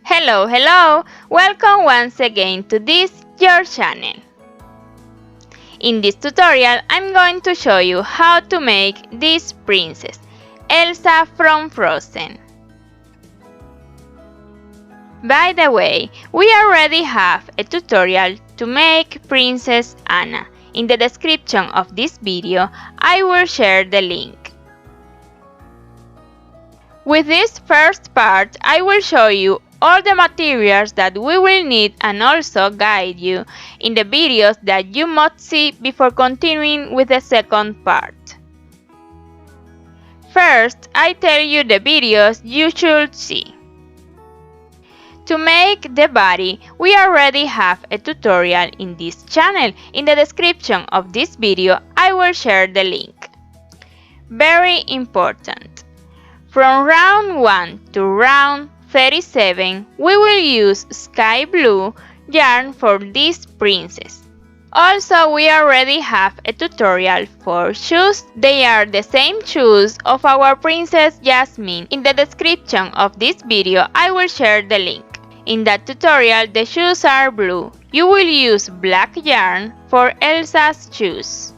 Hello! Welcome once again to this your channel. In this tutorial, I'm going to show you how to make this princess, Elsa from Frozen. By the way, we already have a tutorial to make Princess Anna. In the description of this video, I will share the link. With this first part, I will show you all the materials that we will need and also guide you in the videos that you must see before continuing with the second part. First, I tell you the videos you should see. To make the body, we already have a tutorial in this channel. In the description of this video, I will share the link. Very important. From round 1 to round 37, we will use sky blue yarn for this princess. Also, we already have a tutorial for shoes. They are the same shoes of our princess Jasmine. In the description of this video, I will share the link. In that tutorial, the shoes are blue. You will use black yarn for Elsa's shoes.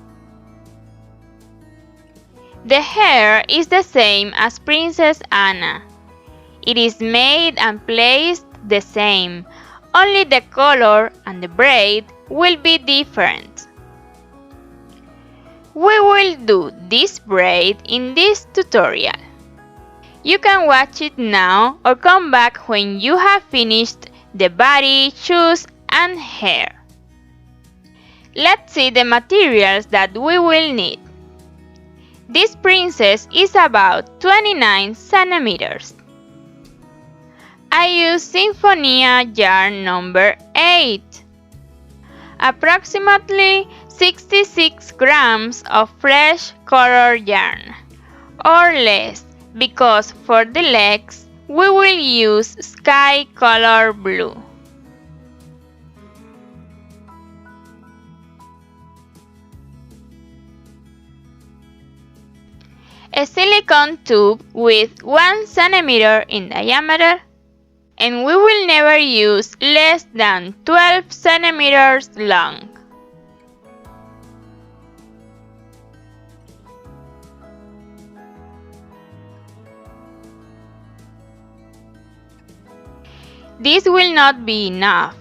The hair is the same as Princess Anna. It is made and placed the same, only the color and the braid will be different. We will do this braid in this tutorial. You can watch it now or come back when you have finished the body, shoes and hair. Let's see the materials that we will need. This princess is about 29 centimeters. I use Sinfonia yarn number 8. Approximately 66 grams of fresh color yarn, or less, because for the legs we will use sky color blue. A silicone tube with 1 centimeter in diameter, and we will never use less than 12 centimeters long. This will not be enough.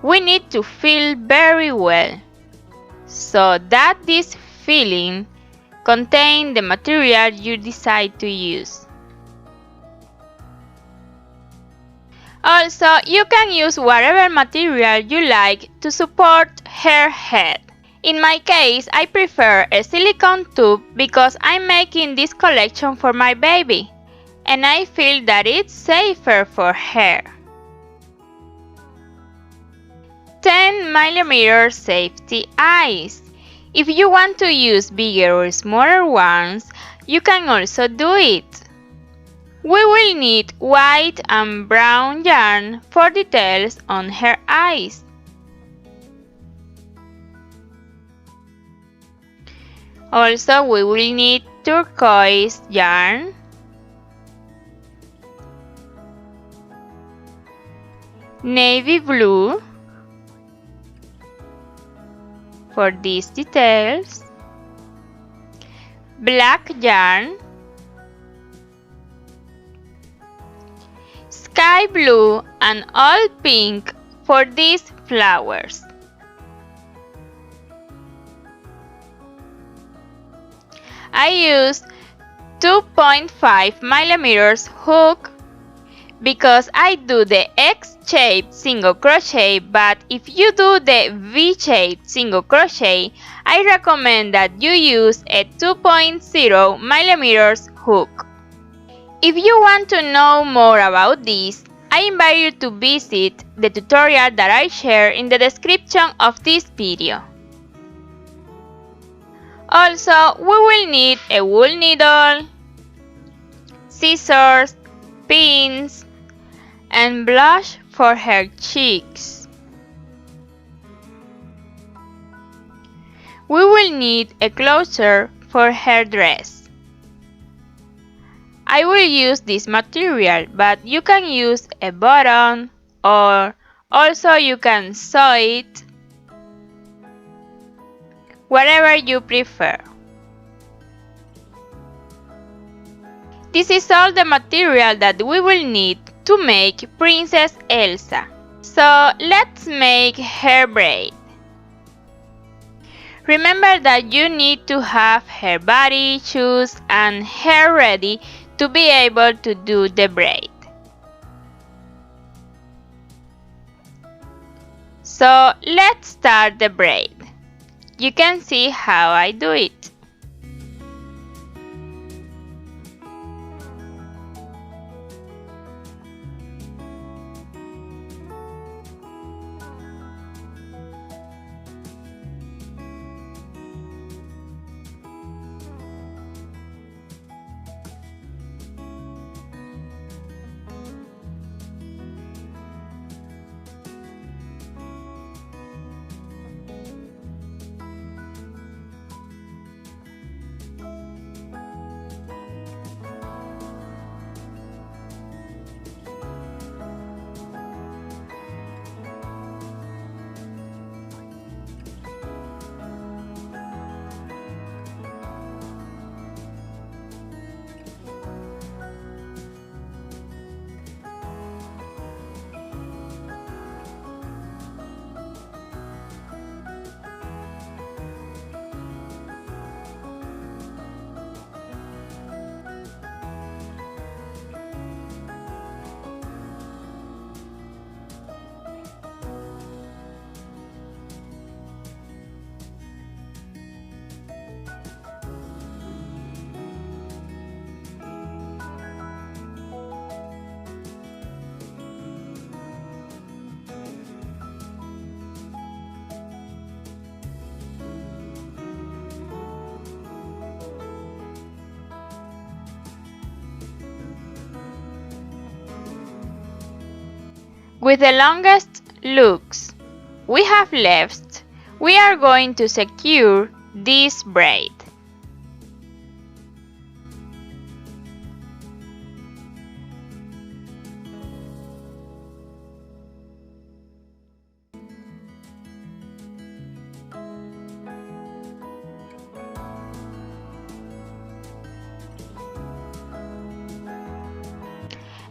We need to fill very well, so that this filling contain the material you decide to use. Also, you can use whatever material you like to support her head. In my case, I prefer a silicone tube because I'm making this collection for my baby, and I feel that it's safer for her. 10mm safety eyes. If you want to use bigger or smaller ones, you can also do it. We will need white and brown yarn for details on her eyes. Also, we will need turquoise yarn, navy blue for these details, black yarn, sky blue and all pink for these flowers. I used 2.5mm hook because I do the X-shaped single crochet, but if you do the V-shaped single crochet, I recommend that you use a 2.0mm hook. If you want to know more about this, I invite you to visit the tutorial that I share in the description of this video. Also, we will need a wool needle, scissors, pins, and blush for her cheeks. We will need a closure for her dress. I will use this material, but you can use a button, or also you can sew it, whatever you prefer. This is all the material that we will need to make Princess Elsa. So let's make her braid. Remember that you need to have her body, shoes, and hair ready to be able to do the braid. So let's start the braid. You can see how I do it. With the longest loops we have left, we are going to secure this braid.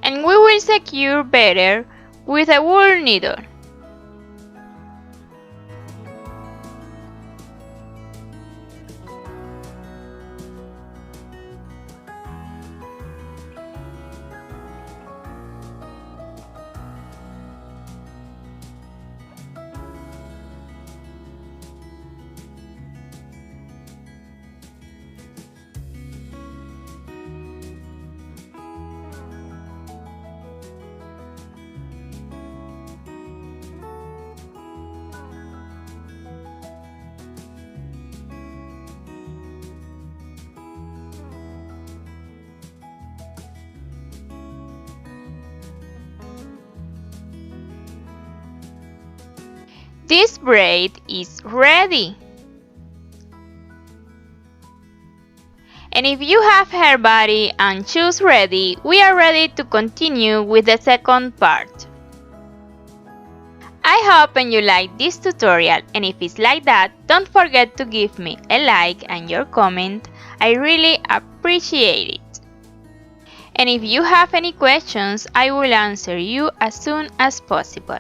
And we will secure better with a wool needle. This braid is ready. And if you have hair body and shoes ready, we are ready to continue with the second part. I hope you like this tutorial, and if it's like that, don't forget to give me a like and your comment. I really appreciate it. And if you have any questions, I will answer you as soon as possible.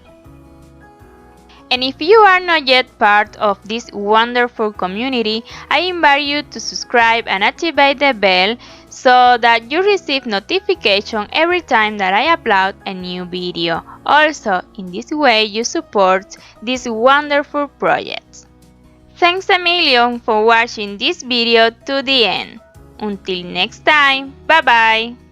And if you are not yet part of this wonderful community, I invite you to subscribe and activate the bell so that you receive notification every time that I upload a new video. Also, in this way you support this wonderful project. Thanks a million for watching this video to the end. Until next time, bye bye!